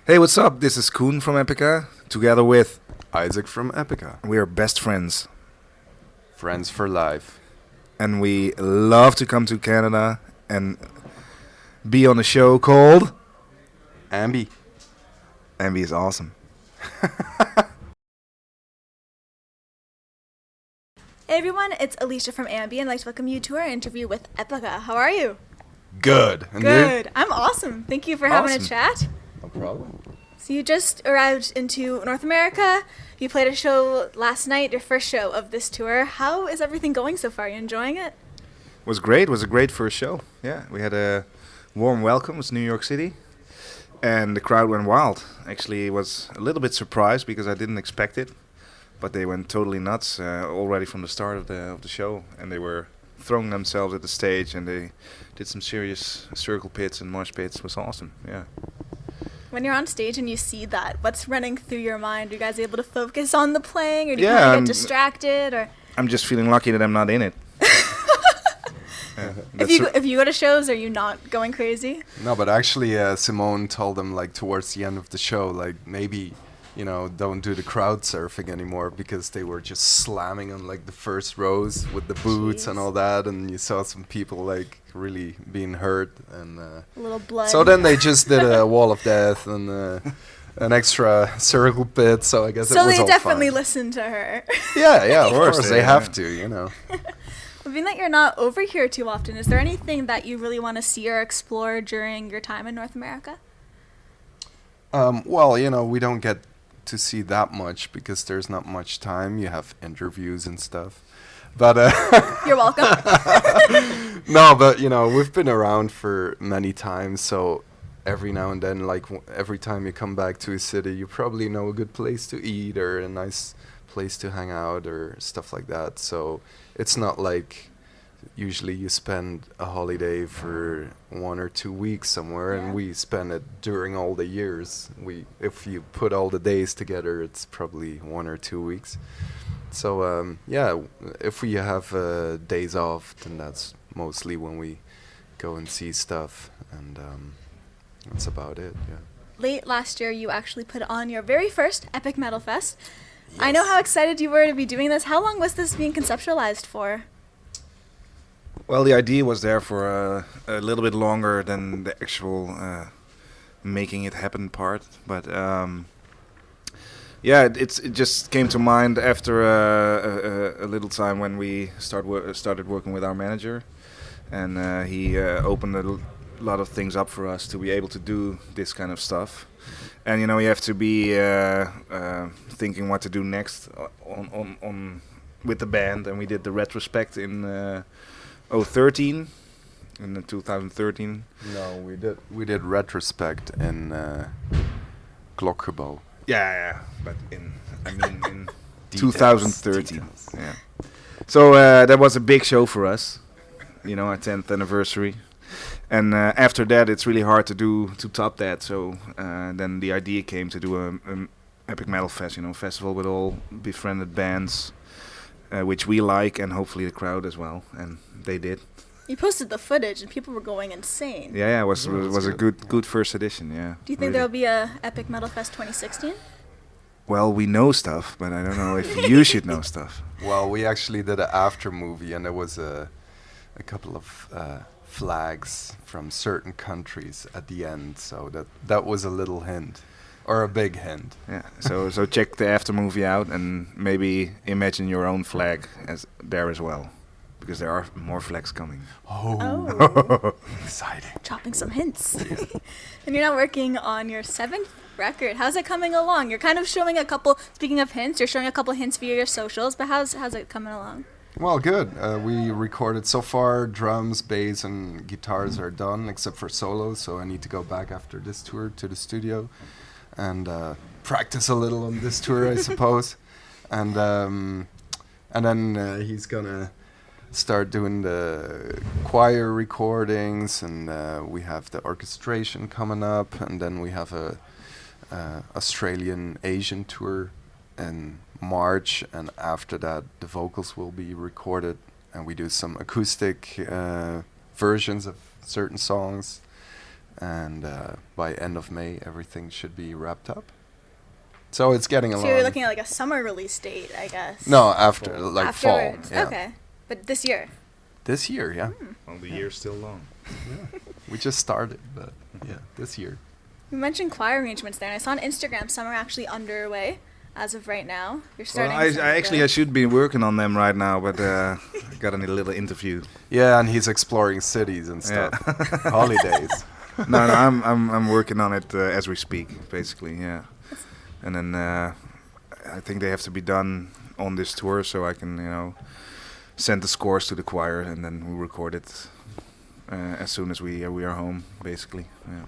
Hey, what's up? This is Koen from Epica, together with Isaac from Epica. we are best friends, Friends for life. and we love to come to Canada and be on a show called AMBY. AMBY is awesome. Hey everyone, it's Alicia from AMBY, and I'd like to welcome you to our interview with Epica. How are you? Good. And Good. I'm awesome. Thank you for having a Awesome. chat. No problem. So you just arrived into North America. You played a show last night, your first show of this tour. How is everything going so far? You enjoying it? Was great. Was a great first show. Yeah, we had a warm welcome. It was New York City, and the crowd went wild. Actually, was a little bit surprised because I didn't expect it, but they went totally nuts already from the start of the show, and they were throwing themselves at the stage, and they did some serious circle pits and mosh pits. It was awesome. Yeah. When you're on stage and you see that, what's running through your mind? Are you guys able to focus on the playing, or do you Yeah, kind of I'm- get distracted? Or I'm just feeling lucky that I'm not in it. if you go to shows, are you not going crazy? No, but actually, Simone told them like towards the end of the show, like maybe, don't do the crowd surfing anymore because they were just slamming on like the first rows with the boots and Jeez. all that, and you saw some people like really being hurt, and A little blood. so then they just did a wall of death and an extra circle pit. So I guess it So was they all definitely fine. listened to her. Yeah, of course course they- they have yeah. to. Well, being that you're not over here too often, is there anything that you really want to see or explore during your time in North America? Well, we don't get to see that much because there's not much time. You have interviews and stuff. But You're welcome. no, but we've been around for many times, so every now and then, like every time you come back to a city, you probably know a good place to eat or a nice place to hang out or stuff like that. So it's not like usually you spend a holiday for 1 or 2 weeks somewhere, Yeah. and we spend it during all the years. If you put all the days together, it's probably 1 or 2 weeks. So if we have days off, then that's mostly when we go and see stuff, and that's about it. Yeah. Late last year, you actually put on your very first Epic Metal Fest. I know how excited you were to be doing this. How long was this being conceptualized for? Well, the idea was there for a little bit longer than the actual making it happen part, but it just came to mind after a little time when we started working with our manager, and he opened a lot of things up for us to be able to do this kind of stuff. And you have to be thinking what to do next on with the band, and we did the retrospect in 2013. In 2013. No, we did retrospect in Klokgebouw. Yeah, but in Details, 2013. details. Yeah. So that was a big show for us, our 10th anniversary. And after that, it's really hard to top that. So then the idea came to do an Epic Metal Fest, festival with all befriended bands, which we like, and hopefully the crowd as well. And they did. You posted the footage, and people were going insane. Yeah, it was Yeah, that's was a good. good first edition. Yeah. Do you think really. there'll be a Epic Metal Fest 2016? Well, we know stuff, but I don't know if you should know stuff. Well, we actually did an after movie, and there was a couple of flags from certain countries at the end, so that was a little hint, or a big hint. Yeah. So check the after movie out, and maybe imagine your own flag as there as well, because there are more flags coming. Oh, Exciting. dropping some hints. And you're now working on your 7th record. How's it coming along? You're kind of showing a couple, speaking of hints, you're showing a couple hints via your socials, but how's it coming along? Well, good. We recorded so far, drums, bass, and guitars are done, except for solos, so I need to go back after this tour to the studio and practice a little on this tour, I suppose. And then he's gonna start doing the choir recordings, and we have the orchestration coming up, and then we have a Australian Asian tour in March, and after that the vocals will be recorded, and we do some acoustic versions of certain songs, and by end of May everything should be wrapped up. So it's getting along. So you're looking at like a summer release date, I guess. No, after like Afterwards. fall. Yeah. Okay, but this year. This year, yeah. Well, the year's still long. Yeah. We just started, but yeah, this year. You mentioned choir arrangements there, and I saw on Instagram some are actually underway as of right now. You're Well, starting. I should be working on them right now, but I got a little interview. Yeah, and he's exploring cities and stuff. Holidays. No, I'm working on it as we speak, basically. Yeah, and then I think they have to be done on this tour, so I can send the scores to the choir, and then we record it as soon as we are home, basically. Yeah.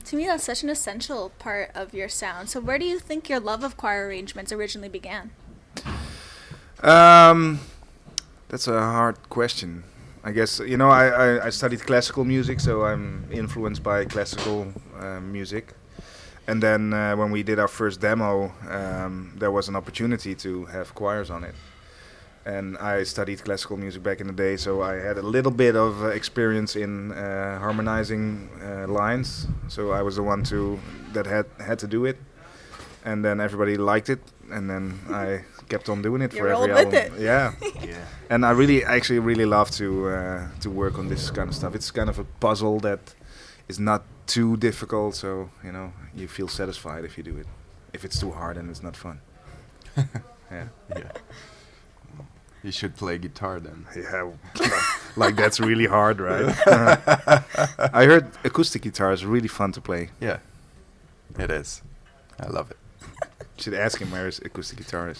To me, that's such an essential part of your sound. So where do you think your love of choir arrangements originally began? That's a hard question. I guess, I studied classical music, so I'm influenced by classical music. And then when we did our first demo, there was an opportunity to have choirs on it. And I studied classical music back in the day, so I had a little bit of experience in harmonizing lines. So I was the one that had to do it, and then everybody liked it, and then I kept on doing it for every album. With it. Yeah, yeah. And I actually really love to work on this kind of stuff. It's kind of a puzzle that is not too difficult, so you feel satisfied if you do it. If it's too hard, then it's not fun. Yeah. Yeah. You should play guitar then. Yeah, like that's really hard, right? I heard acoustic guitar is really fun to play. Yeah, it is. I love it. You should ask him where his acoustic guitar is.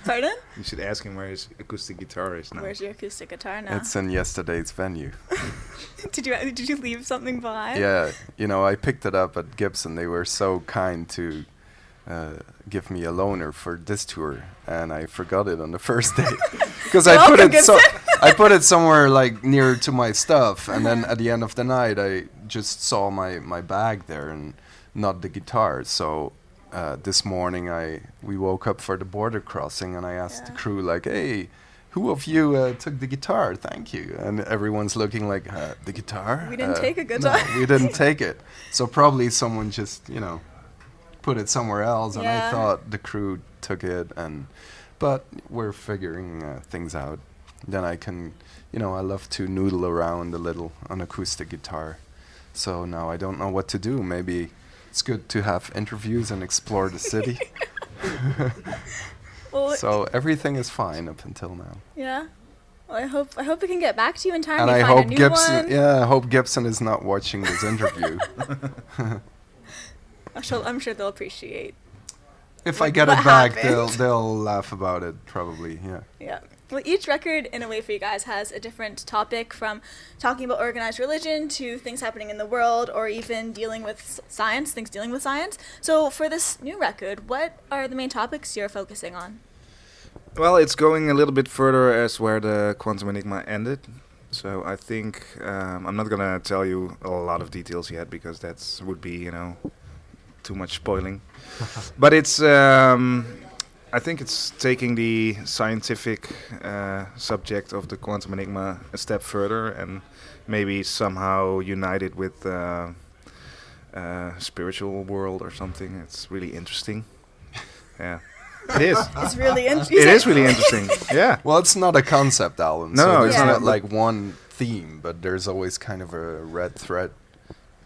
Pardon? You should ask him where his acoustic guitar is now. Where's your acoustic guitar now? It's in yesterday's venue. Did you leave something behind? Yeah, I picked it up at Gibson. They were so kind to give me a loaner for this tour, and I forgot it on the first day because I put it somewhere like near to my stuff, and then at the end of the night I just saw my bag there and not the guitar. So this morning we woke up for the border crossing, and I asked the crew like, "Hey, who of you took the guitar? Thank you." And everyone's looking like, "The guitar? We didn't take a guitar." No, we didn't take it. So probably someone just put it somewhere else, and I thought the crew took it, but we're figuring things out. Then I can, I love to noodle around a little on acoustic guitar. So now I don't know what to do. Maybe it's good to have interviews and explore the city. Well, so everything is fine up until now. Yeah. Well, I hope we can get back to you in time. And to I find hope a new Gibson. one. Yeah, I hope Gibson is not watching this interview. I'm sure they'll appreciate. If I get what it back, happened. they'll laugh about it, probably. Yeah. Yeah. Well, each record, in a way, for you guys has a different topic, from talking about organized religion to things happening in the world, or even dealing with science, things dealing with science. So for this new record, what are the main topics you're focusing on? Well, it's going a little bit further as where the Quantum Enigma ended. So I think I'm not gonna tell you a lot of details yet, because that would be, too much spoiling. But it's I think it's taking the scientific subject of the Quantum Enigma a step further, and maybe somehow unite it with spiritual world or something. It's really interesting. Yeah, it is. It's really interesting. It is really interesting. Yeah. Well, it's not a concept album. No, so it's there's not. not like one theme, but there's always kind of a red thread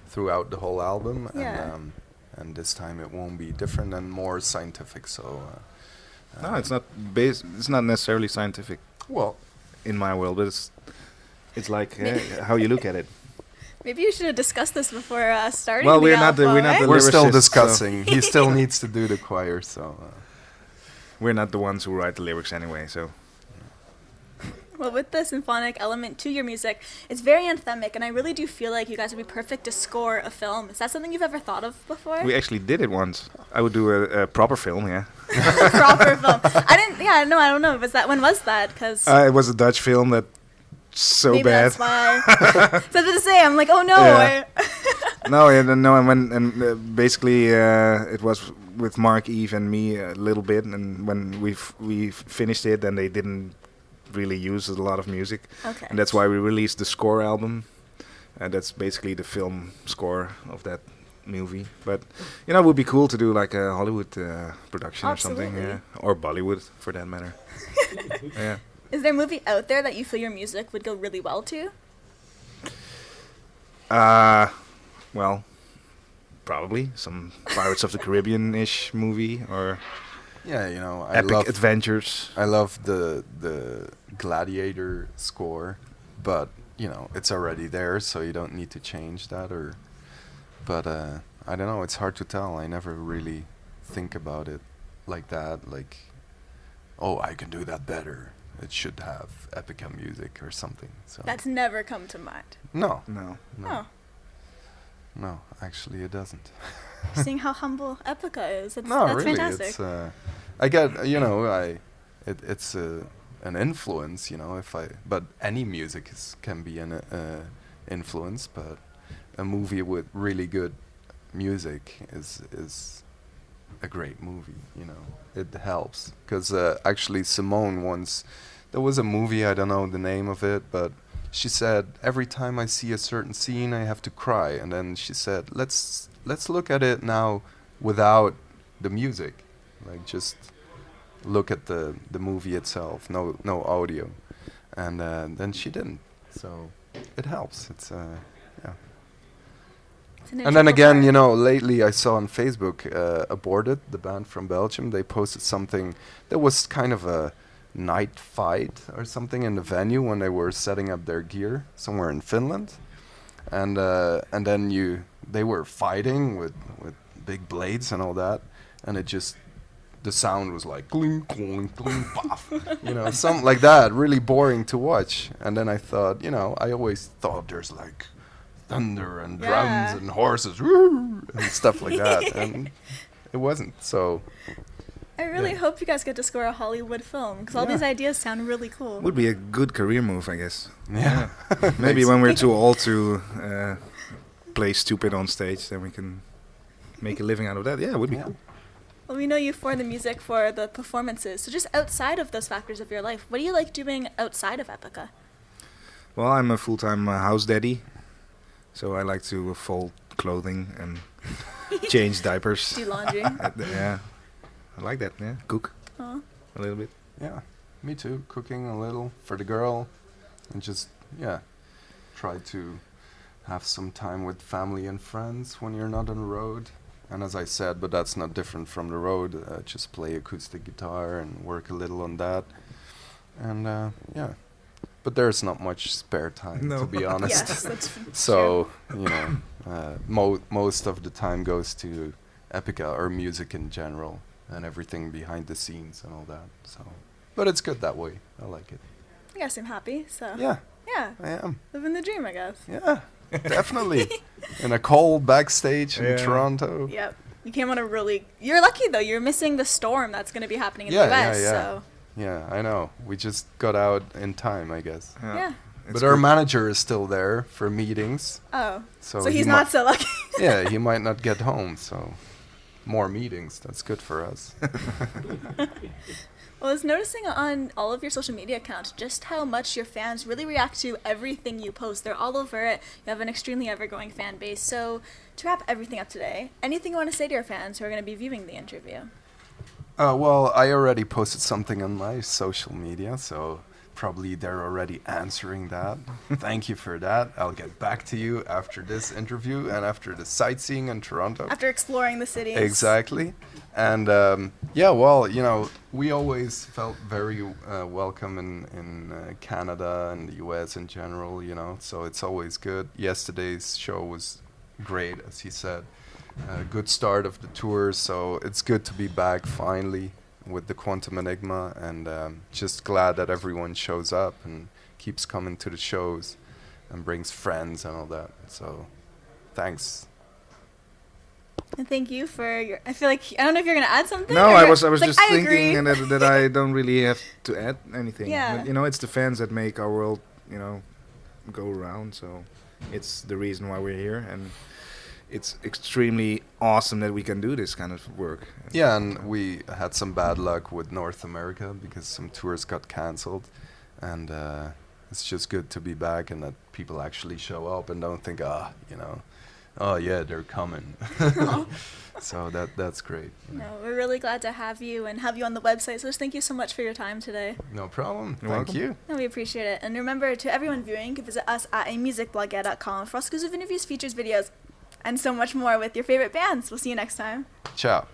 throughout the whole album. Yeah. And this time it won't be different and more scientific. So. No, it's not based. It's not necessarily scientific. Well, in my world, but it's like how you look at it. Maybe you should have discussed this before starting. Well, the we're not the album, we're still lyricists, discussing. He still needs to do the choir, so. We're not the ones who write the lyrics anyway, so. Well, with the symphonic element to your music, it's very anthemic, and I really do feel like you guys would be perfect to score a film. Is that something you've ever thought of before? We actually did it once. I would do a proper film, yeah. Proper film. I don't know. When was that? Because It was a Dutch film that so maybe bad. that's why. So I was about to say, I'm like, oh no. Yeah. And basically it was with Mark, Eve, and me a little bit, and when we finished it, then they didn't really use a lot of music, Okay. and that's why we released the score album, and that's basically the film score of that movie. But you know, it would be cool to do like a Hollywood production or something, Absolutely. or Bollywood for that matter. Yeah. Is there a movie out there that you feel your music would go really well to? Well, probably some Pirates of the Caribbean-ish movie or Yeah, you know, epic adventures. I love the Gladiator score, but you know it's already there, so you don't need to change that. But I don't know. It's hard to tell. I never really think about it like that. Like, oh, I can do that better. It should have Epica music or something. So That's never come to mind. no, No. Oh, no. Actually, it doesn't. seeing how humble Epica is. That's Really. fantastic. It's I get it's an influence, you know. But any music can be an influence. But a movie with really good music is a great movie, you know. It helps because actually Simone once there was a movie, I don't know the name of it, but she said every time I see a certain scene I have to cry, and then she said let's look at it now without the music, like just look at the movie itself, no audio, and then she didn't, so it helps. It's yeah. It's an And then integral again, part. you know, lately I saw on Facebook, Aborted, the band from Belgium, they posted something. There was kind of a night fight or something in the venue when they were setting up their gear somewhere in Finland, and then they were fighting with big blades and all that, and the sound was like cling cling cling paf, you know, something like that, really boring to watch. And then I thought, you know, I always thought there's like thunder and drums Yeah. and horses and stuff like that, and it wasn't. So I really yeah. hope you guys get to score a Hollywood film because all Yeah. these ideas sound really cool. Would be a good career move, I guess. yeah, Maybe when we're too old to play stupid on stage, then we can make a living out of that. Yeah, it would be Yeah. cool. Well, we know you for the music, for the performances. So just outside of those factors of your life, what do you like doing outside of Epica? Well, I'm a full-time house daddy, so I like to fold clothing and change diapers. Do laundry. Yeah, I like that. Yeah, cook Aw. a little bit. yeah, me too. Cooking a little for the girl, and just try to have some time with family and friends when you're not on the road. And as I said, but that's not different from the road. Just play acoustic guitar and work a little on that. And yeah, but there's not much spare time, No. to be honest. Yes, that's So, you know, most of the time goes to Epica or music in general and everything behind the scenes and all that. So, but it's good that way. I like it. You guys seem happy, so Yeah, yeah, I am. living the dream, I guess. Yeah, definitely. In a cold backstage in Yeah. Toronto. Yep. You came on a really. You're lucky though. You're missing the storm that's going to be happening in Yeah, the U.S. yeah, yeah. So Yeah, I know. We just got out in time, I guess. yeah. It's But our good. manager is still there for meetings. Oh, So, so he he's mi- not so lucky. Yeah, he might not get home, so more meetings. That's good for us. Well, I was noticing on all of your social media accounts just how much your fans really react to everything you post. They're all over it. You have an extremely ever-growing fan base. So, to wrap everything up today, anything you want to say to your fans who are going to be viewing the interview? Well, I already posted something on my social media, so probably they're already answering that. Thank you for that. I'll get back to you after this interview and after the sightseeing in Toronto. After exploring the cities. Exactly. And yeah, well, you know, we always felt very welcome in Canada and the US in general, you know, so it's always good. Yesterday's show was great, as he said. Good start of the tour, so it's good to be back finally with the Quantum Enigma, and just glad that everyone shows up and keeps coming to the shows and brings friends and all that. So thanks. And thank you for your. I feel like I don't know if you're gonna add something. No, or I you're- was like, just I thinking agree. and that I don't really have to add anything. Yeah. But, you know, it's the fans that make our world, you know, go around. So it's the reason why we're here, and it's extremely awesome that we can do this kind of work. Yeah, and we had some bad luck with North America because some tours got cancelled, and it's just good to be back and that people actually show up and don't think, oh yeah, they're coming. So that's great. No, we're really glad to have you and have you on the website. So just thank you so much for your time today. No problem. You're Thank welcome. you. No, we appreciate it. And remember, to everyone viewing, you can visit us at amusicblog.com for exclusive interviews, features, videos, and so much more with your favorite bands. We'll see you next time. Ciao.